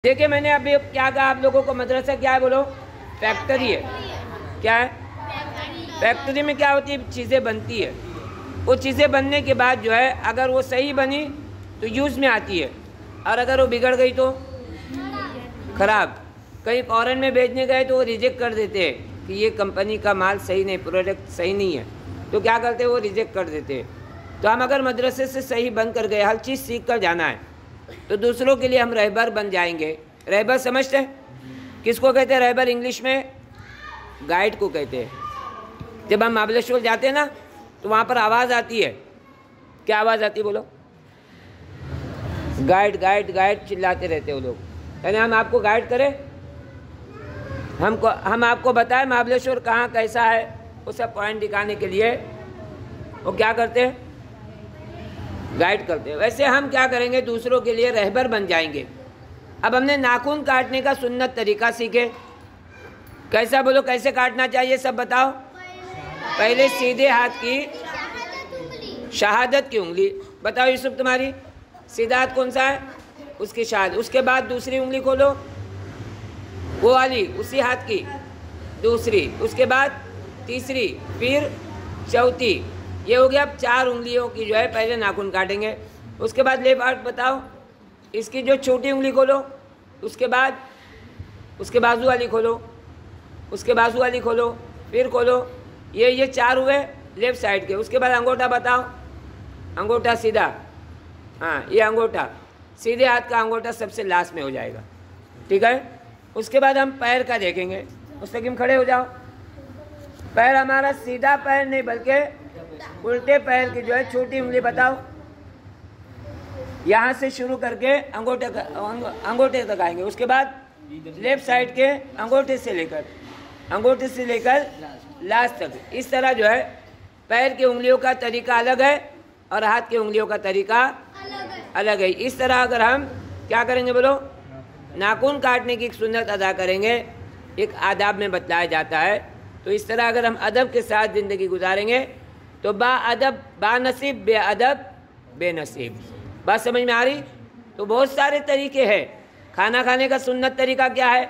देखिए मैंने अभी क्या कहा आप लोगों को, मदरसा क्या है बोलो? फैक्ट्री है। क्या है? फैक्ट्री में क्या होती है? चीज़ें बनती है। वो चीज़ें बनने के बाद जो है अगर वो सही बनी तो यूज़ में आती है, और अगर वो बिगड़ गई तो ख़राब। कहीं फॉरेन में भेजने गए तो वो रिजेक्ट कर देते हैं कि ये कंपनी का माल सही नहीं, प्रोडक्ट सही नहीं है, तो क्या करते हैं वो रिजेक्ट कर देते हैं। तो हम अगर मदरसे से सही बन कर गए, हर चीज़ सीख कर जाना है, तो दूसरों के लिए हम रहबर बन जाएंगे। रहबर समझते हैं? किसको कहते हैं रहबर? इंग्लिश में गाइड को कहते हैं। जब हम महाबलेश्वर जाते हैं ना तो वहाँ पर आवाज़ आती है। क्या आवाज़ आती है बोलो? गाइड गाइड गाइड चिल्लाते रहते वो लोग। यानी हम आपको गाइड करें, हम आपको बताएं महाबलेश्वर कहाँ कैसा है, वो सब पॉइंट दिखाने के लिए वो क्या करते हैं? गाइड करते हैं। वैसे हम क्या करेंगे? दूसरों के लिए रहबर बन जाएंगे। अब हमने नाखून काटने का सुन्नत तरीका सीखे। कैसा बोलो? कैसे काटना चाहिए सब बताओ। पहले सीधे हाथ की शहादत की उंगली बताओ यूसुफ, तुम्हारी सीधा हाथ कौन सा है? उसकी शहादत। उसके बाद दूसरी उंगली खोलो, वो वाली उसी हाथ की दूसरी, उसके बाद तीसरी, फिर चौथी। ये हो गया। अब 4 उंगलियों की जो है पहले नाखून काटेंगे। उसके बाद लेफ्ट हाथ बताओ, इसकी जो छोटी उंगली खोलो, उसके बाद उसके बाजू वाली खोलो, उसके बाजू वाली खोलो, फिर खोलो। ये 4 हुए लेफ्ट साइड के। उसके बाद अंगूठा बताओ, अंगूठा सीधा, हाँ ये अंगूठा, सीधे हाथ का अंगूठा सबसे लास्ट में हो जाएगा, ठीक है। उसके बाद हम पैर का देखेंगे। मुस्तकिम खड़े हो जाओ। पैर हमारा सीधा पैर नहीं बल्कि उल्टे पैर की जो है छोटी उंगली बताओ, यहाँ से शुरू करके अंगूठे तक आएंगे। उसके बाद लेफ्ट साइड के अंगूठे से लेकर लास्ट तक। इस तरह जो है पैर की उंगलियों का तरीका अलग है और हाथ की उंगलियों का तरीका अलग है। इस तरह अगर हम क्या करेंगे बोलो? नाखून काटने की एक सुन्नत अदा करेंगे, एक आदाब में बतलाया जाता है। तो इस तरह अगर हम अदब के साथ ज़िंदगी गुजारेंगे तो बाअदब बानसीब, बेअदब बेनसीब। बात समझ में आ रही? तो बहुत सारे तरीके हैं। खाना खाने का सुन्नत तरीका क्या है?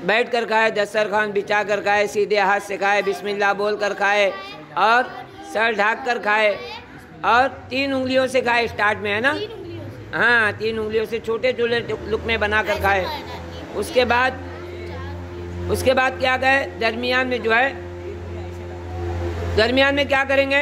बैठ कर खाए, दस्तरखान बिछा कर खाए, सीधे हाथ से खाए, बिस्मिल्लाह बोल कर खाए, और सर ढाक कर खाए, और 3 उंगलियों से खाए स्टार्ट में, है ना? हाँ 3 उंगलियों से छोटे छोटे लुकमे बना कर खाए। उसके बाद क्या कहे? दरमियान में जो है, दरमियान में क्या करेंगे?